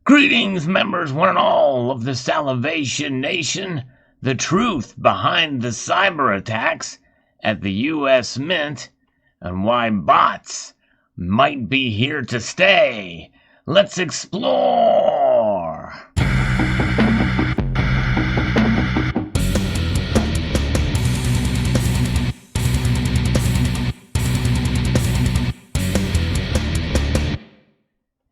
Greetings, members, one and all of the Salivation Nation. The truth behind the cyber attacks at the U.S. Mint and why bots might be here to stay. Let's explore.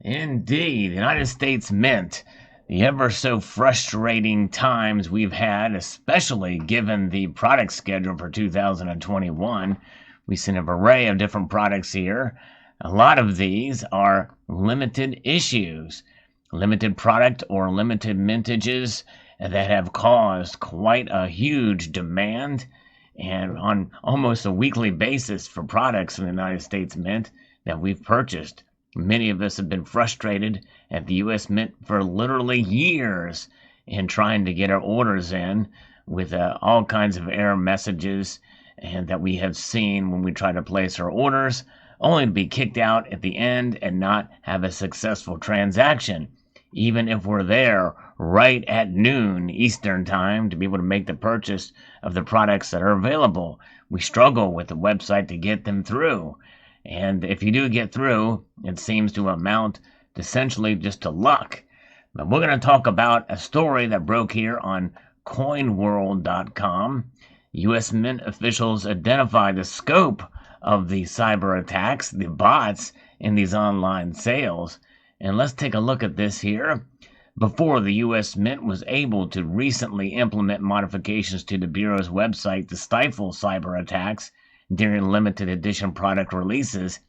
Indeed, the United States Mint, the ever so frustrating times we've had, especially given the product schedule for 2021. We've seen an array of different products here. A lot of these are limited issues, limited product or limited mintages that have caused quite a huge demand and on almost a weekly basis for products in the United States Mint that we've purchased. Many of us have been frustrated at the U.S. Mint for literally years in trying to get our orders in with all kinds of error messages and that we have seen when we try to place our orders, only to be kicked out at the end and not have a successful transaction, even if we're there right at noon Eastern time to be able to make the purchase of the products that are available. We struggle with the website to get them through. And if you do get through, it seems to amount essentially just to luck. But we're going to talk about a story that broke here on coinworld.com. U.S. Mint officials identified the scope of the cyber attacks, the bots, in these online sales. And let's take a look at this here. Before the U.S. Mint was able to recently implement modifications to the Bureau's website to stifle cyber attacks, during limited edition product releases,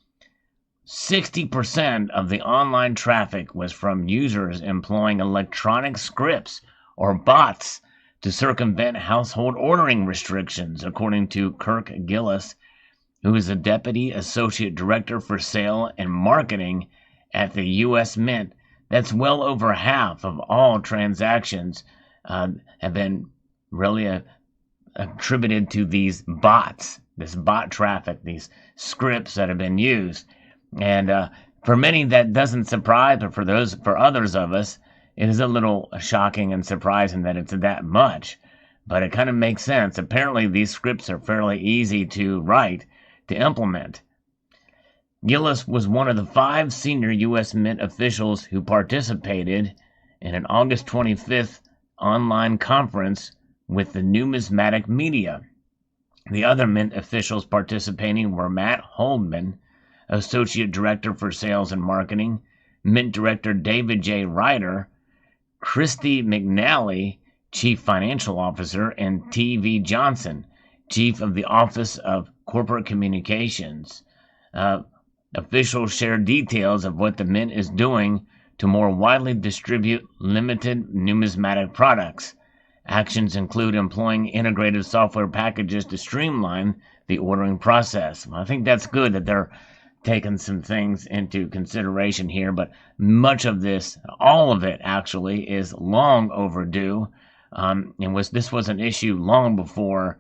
60% of the online traffic was from users employing electronic scripts or bots to circumvent household ordering restrictions, according to Kirk Gillis, who is a Deputy Associate Director for Sale and Marketing at the U.S. Mint. That's well over half of all transactions have been really attributed to these bots. This bot traffic, these scripts that have been used. And for many that doesn't surprise, but for others of us, it is a little shocking and surprising that it's that much. But it kind of makes sense. Apparently these scripts are fairly easy to write, to implement. Gillis was one of the 5 senior U.S. Mint officials who participated in an August 25th online conference with the numismatic media. The other Mint officials participating were Matt Holdman, Associate Director for Sales and Marketing, Mint Director David J. Ryder, Christy McNally, Chief Financial Officer, and T.V. Johnson, Chief of the Office of Corporate Communications. Officials shared details of what the Mint is doing to more widely distribute limited numismatic products. Actions include employing integrated software packages to streamline the ordering process. Well, I think that's good that they're taking some things into consideration here, but much of this, all of it actually, is long overdue. This was an issue long before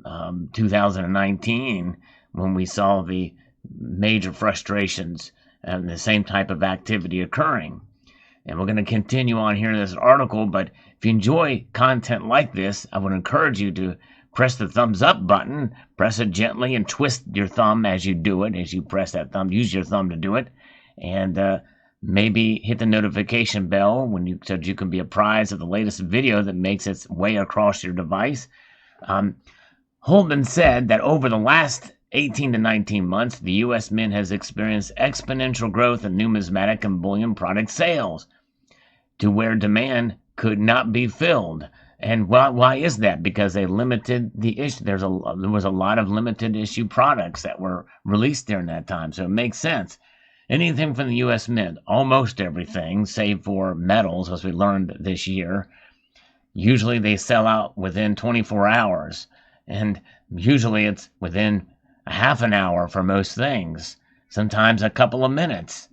2019 when we saw the major frustrations and the same type of activity occurring. And we're going to continue on here in this article, but if you enjoy content like this, I would encourage you to press the thumbs up button, press it gently, and twist your thumb as you do it, as you press that thumb. Use your thumb to do it, and maybe hit the notification bell so you can be apprised of the latest video that makes its way across your device. Holman said that over the last 18 to 19 months, the U.S. Mint has experienced exponential growth in numismatic and bullion product sales to where demand could not be filled. And why is that? Because they limited the issue. There was a lot of limited issue products that were released during that time, so it makes sense. Anything from the U.S. Mint, almost everything, save for metals, as we learned this year, usually they sell out within 24 hours, and usually it's within a half an hour for most things, sometimes a couple of minutes.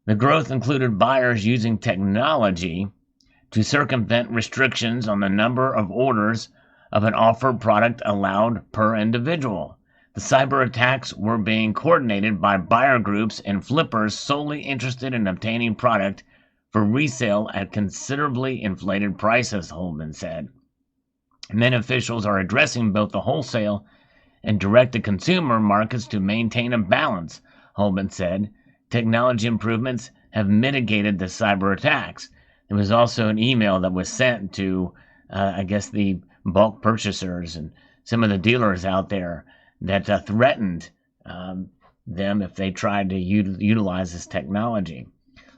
The growth included buyers using technology to circumvent restrictions on the number of orders of an offered product allowed per individual. The cyber attacks were being coordinated by buyer groups and flippers solely interested in obtaining product for resale at considerably inflated prices, Holman said. Mint officials are addressing both the wholesale and direct-to-consumer markets to maintain a balance, Holman said. Technology improvements have mitigated the cyber attacks. There was also an email that was sent to, I guess, the bulk purchasers and some of the dealers out there that threatened them if they tried to utilize this technology.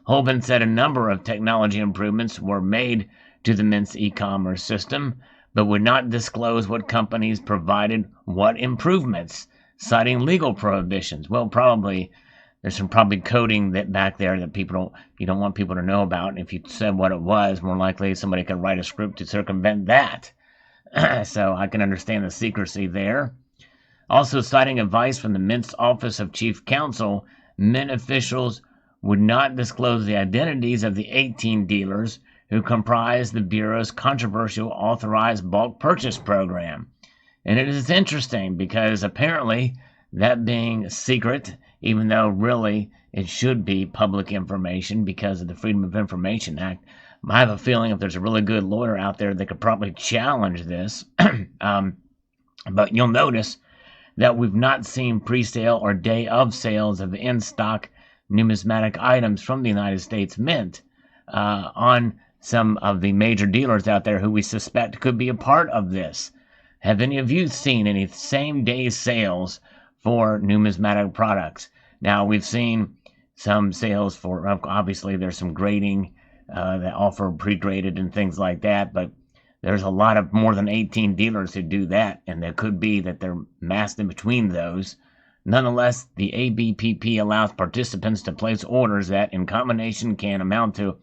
Holman said a number of technology improvements were made to the Mint's e-commerce system, but would not disclose what companies provided what improvements, citing legal prohibitions. Well, probably there's some coding that back there that you don't want people to know about. And if you said what it was, more likely somebody could write a script to circumvent that. So I can understand the secrecy there. Also, citing advice from the Mint's Office of Chief Counsel, Mint officials would not disclose the identities of the 18 dealers who comprise the Bureau's controversial authorized bulk purchase program. And it is interesting because apparently that being secret, even though really it should be public information because of the Freedom of Information Act, I have a feeling if there's a really good lawyer out there, they could probably challenge this. But you'll notice that we've not seen pre-sale or day of sales of in-stock numismatic items from the United States Mint on some of the major dealers out there who we suspect could be a part of this. Have any of you seen any same-day sales for numismatic products? Now, we've seen some sales for, obviously, there's some grading that offer pre-graded and things like that, but there's a lot of more than 18 dealers who do that, and there could be that they're massed in between those. Nonetheless, the ABPP allows participants to place orders that, in combination, can amount to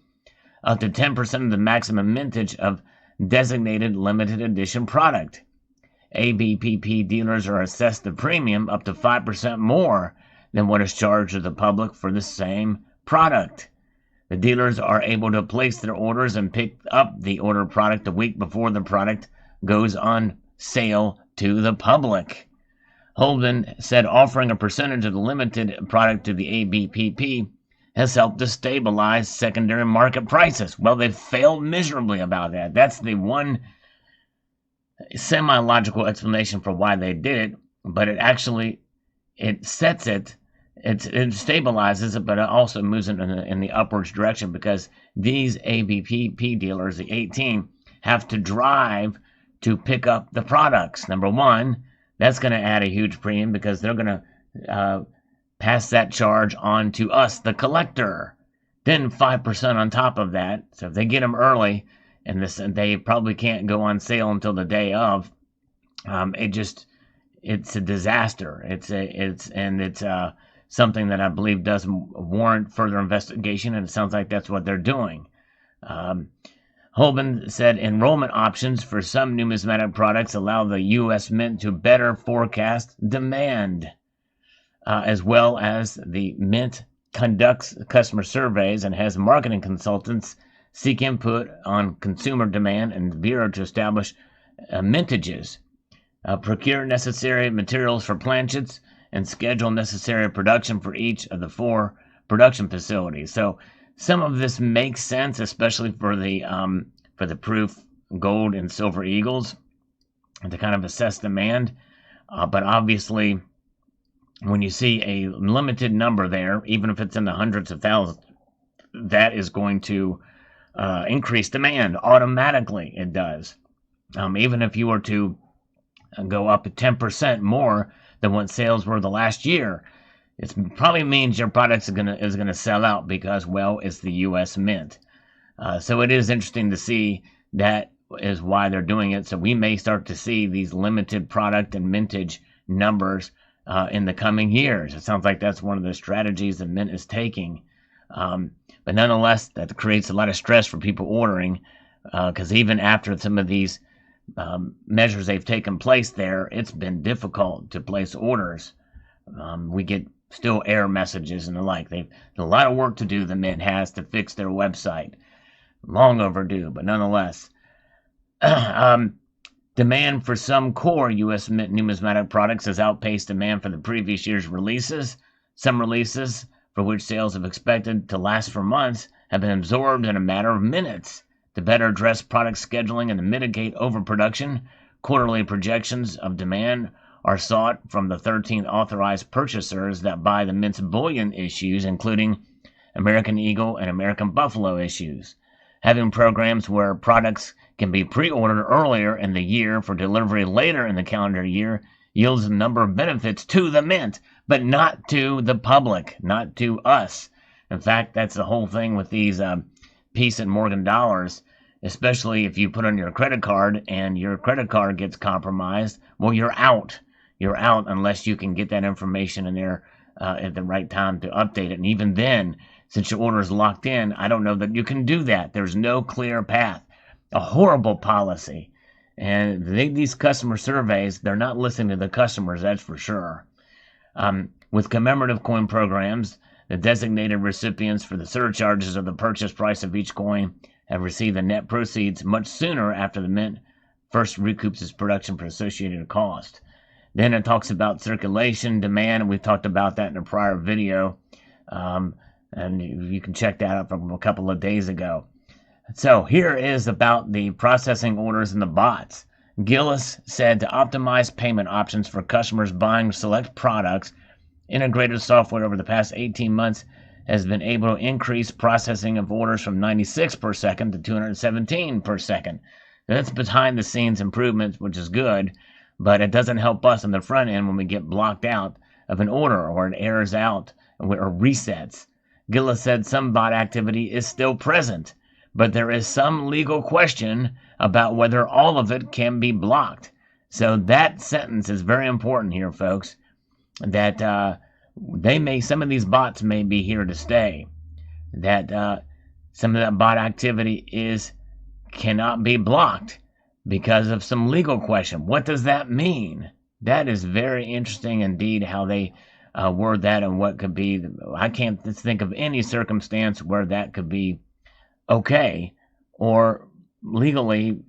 up to 10% of the maximum mintage of designated limited edition product. ABPP dealers are assessed the premium up to 5% more than what is charged to the public for the same product. The dealers are able to place their orders and pick up the ordered product a week before the product goes on sale to the public. Holden said offering a percentage of the limited product to the ABPP has helped to stabilize secondary market prices. Well, they've failed miserably about that. That's the one semi-logical explanation for why they did it, but it stabilizes it, but it also moves in the upwards direction because these ABPP dealers, the 18, have to drive to pick up the products. Number one, that's going to add a huge premium because they're going to pass that charge on to us, the collector. Then 5% on top of that. So if they get them early, and they probably can't go on sale until the day of, it's a disaster. It's something that I believe does warrant further investigation, and it sounds like that's what they're doing. Holman said enrollment options for some numismatic products allow the U.S. Mint to better forecast demand, as well as the Mint conducts customer surveys and has marketing consultants seek input on consumer demand and the Bureau to establish mintages, procure necessary materials for planchets, and schedule necessary production for each of the 4 production facilities. So some of this makes sense, especially for the proof gold and silver eagles, to kind of assess demand. But obviously, when you see a limited number there, even if it's in the hundreds of thousands, that is going to increase demand automatically. It does. Even if you were to go up 10% more than what sales were the last year, it probably means your product is gonna sell out because, well, it's the U.S. Mint. So it is interesting to see that is why they're doing it. So we may start to see these limited product and mintage numbers in the coming years. It sounds like that's one of the strategies that Mint is taking. But nonetheless, that creates a lot of stress for people ordering because even after some of these measures they've taken place there, it's been difficult to place orders. We get still error messages and the like. They've a lot of work to do, the Mint has, to fix their website. Long overdue, but nonetheless. Demand for some core U.S. Mint numismatic products has outpaced demand for the previous year's releases. Some releases, for which sales have expected to last for months, have been absorbed in a matter of minutes. To better address product scheduling and to mitigate overproduction, quarterly projections of demand are sought from the 13 authorized purchasers that buy the Mint's bullion issues, including American Eagle and American Buffalo issues. Having programs where products can be pre-ordered earlier in the year for delivery later in the calendar year yields a number of benefits to the Mint, but not to the public, not to us. In fact, that's the whole thing with these Peace and Morgan dollars, especially if you put on your credit card and your credit card gets compromised. Well, you're out. You're out unless you can get that information in there at the right time to update it. And even then, since your order is locked in, I don't know that you can do that. There's no clear path. A horrible policy. And these customer surveys, they're not listening to the customers, that's for sure. With commemorative coin programs, the designated recipients for the surcharges of the purchase price of each coin have received the net proceeds much sooner after the Mint first recoups its production for associated cost. Then it talks about circulation, demand, and we talked about that in a prior video. And you can check that out from a couple of days ago. So here is about the processing orders and the bots. Gillis said to optimize payment options for customers buying select products, integrated software over the past 18 months has been able to increase processing of orders from 96 per second to 217 per second. That's behind the scenes improvements, which is good, but it doesn't help us on the front end when we get blocked out of an order or it errors out or resets. Gillis said some bot activity is still present, but there is some legal question about whether all of it can be blocked. So that sentence is very important here, folks, that some of these bots may be here to stay, that some of that bot activity cannot be blocked because of some legal question. What does that mean? That is very interesting indeed how they word that and what could be. I can't think of any circumstance where that could be okay, or legally,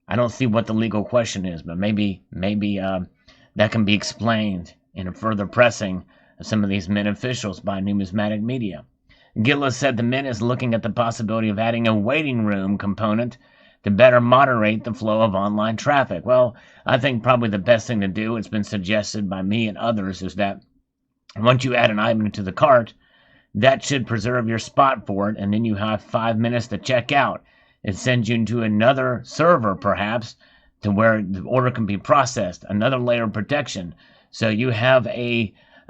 I don't see what the legal question is, but maybe that can be explained in a further pressing of some of these Mint officials by numismatic media. Gillis said the Mint is looking at the possibility of adding a waiting room component to better moderate the flow of online traffic. Well, I think probably the best thing to do, it's been suggested by me and others, is that once you add an item to the cart, that should preserve your spot for it, and then you have 5 minutes to check out. It sends you into another server, perhaps, to where the order can be processed, another layer of protection. So you have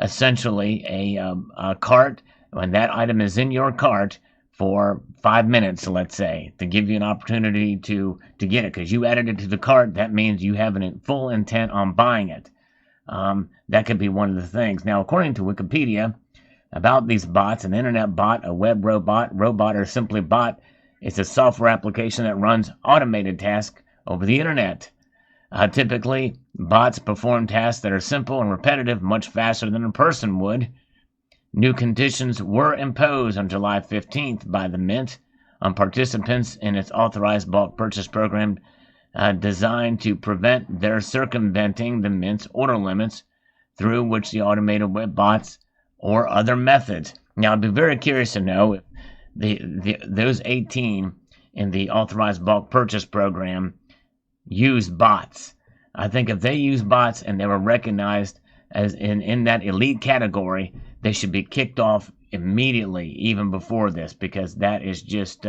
essentially a cart, when that item is in your cart for 5 minutes, let's say, to give you an opportunity to get it, because you added it to the cart. That means you have a full intent on buying it. That could be one of the things. Now, according to Wikipedia, about these bots, an internet bot, a web robot, or simply bot, it's a software application that runs automated tasks over the internet. Typically, bots perform tasks that are simple and repetitive much faster than a person would. New conditions were imposed on July 15th by the Mint on participants in its authorized bulk purchase program designed to prevent their circumventing the Mint's order limits through which the automated web bots or other methods. Now, I'd be very curious to know if those 18 in the authorized bulk purchase program use bots. I think if they use bots and they were recognized as in that elite category, they should be kicked off immediately, even before this, because that is just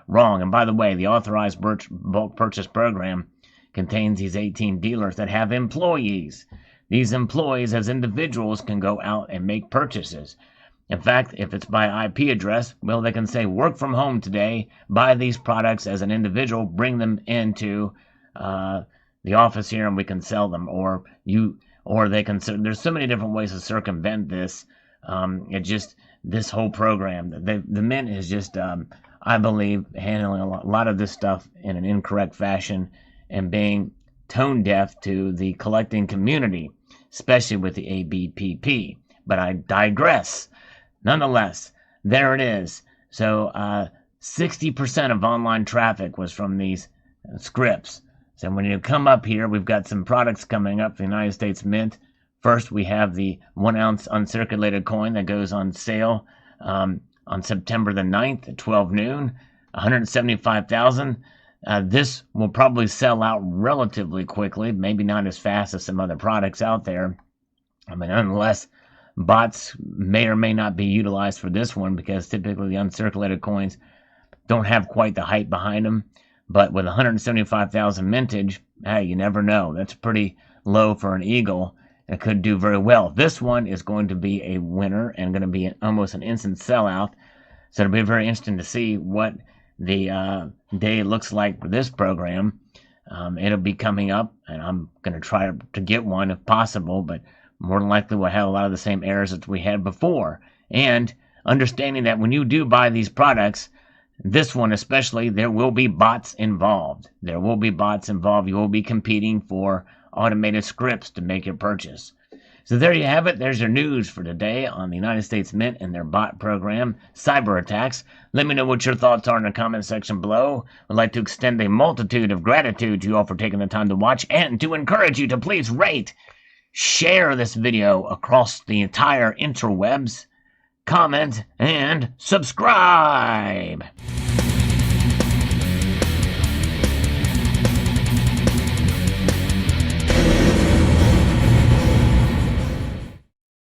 wrong. And by the way, the authorized bulk purchase program contains these 18 dealers that have employees. These employees, as individuals, can go out and make purchases. In fact, if it's by IP address, well, they can say, work from home today, buy these products as an individual, bring them into the office here, and we can sell them. Or they can. There's so many different ways to circumvent this. This whole program, the Mint is just, I believe, handling a lot of this stuff in an incorrect fashion and being tone deaf to the collecting community, especially with the ABPP. But I digress. Nonetheless, there it is. So 60% of online traffic was from these scripts. So when you come up here, we've got some products coming up for the United States Mint. First, we have the 1 ounce uncirculated coin that goes on sale on on September the 9th at 12 noon, 175,000. This will probably sell out relatively quickly, maybe not as fast as some other products out there. I mean, unless bots may or may not be utilized for this one, because typically the uncirculated coins don't have quite the hype behind them. But with 175,000 mintage, hey, you never know. That's pretty low for an eagle. It could do very well. This one is going to be a winner and going to be almost an instant sellout. So it'll be very interesting to see what the day looks like for this program. It'll be coming up, and I'm going to try to get one if possible, but more than likely we'll have a lot of the same errors that we had before. And understanding that when you do buy these products, this one especially, there will be bots involved. There will be bots involved. You will be competing for automated scripts to make your purchase. So there you have it. There's your news for today on the United States Mint and their bot program, cyber attacks. Let me know what your thoughts are in the comment section below. I'd like to extend a multitude of gratitude to you all for taking the time to watch, and to encourage you to please rate, share this video across the entire interwebs, comment, and subscribe.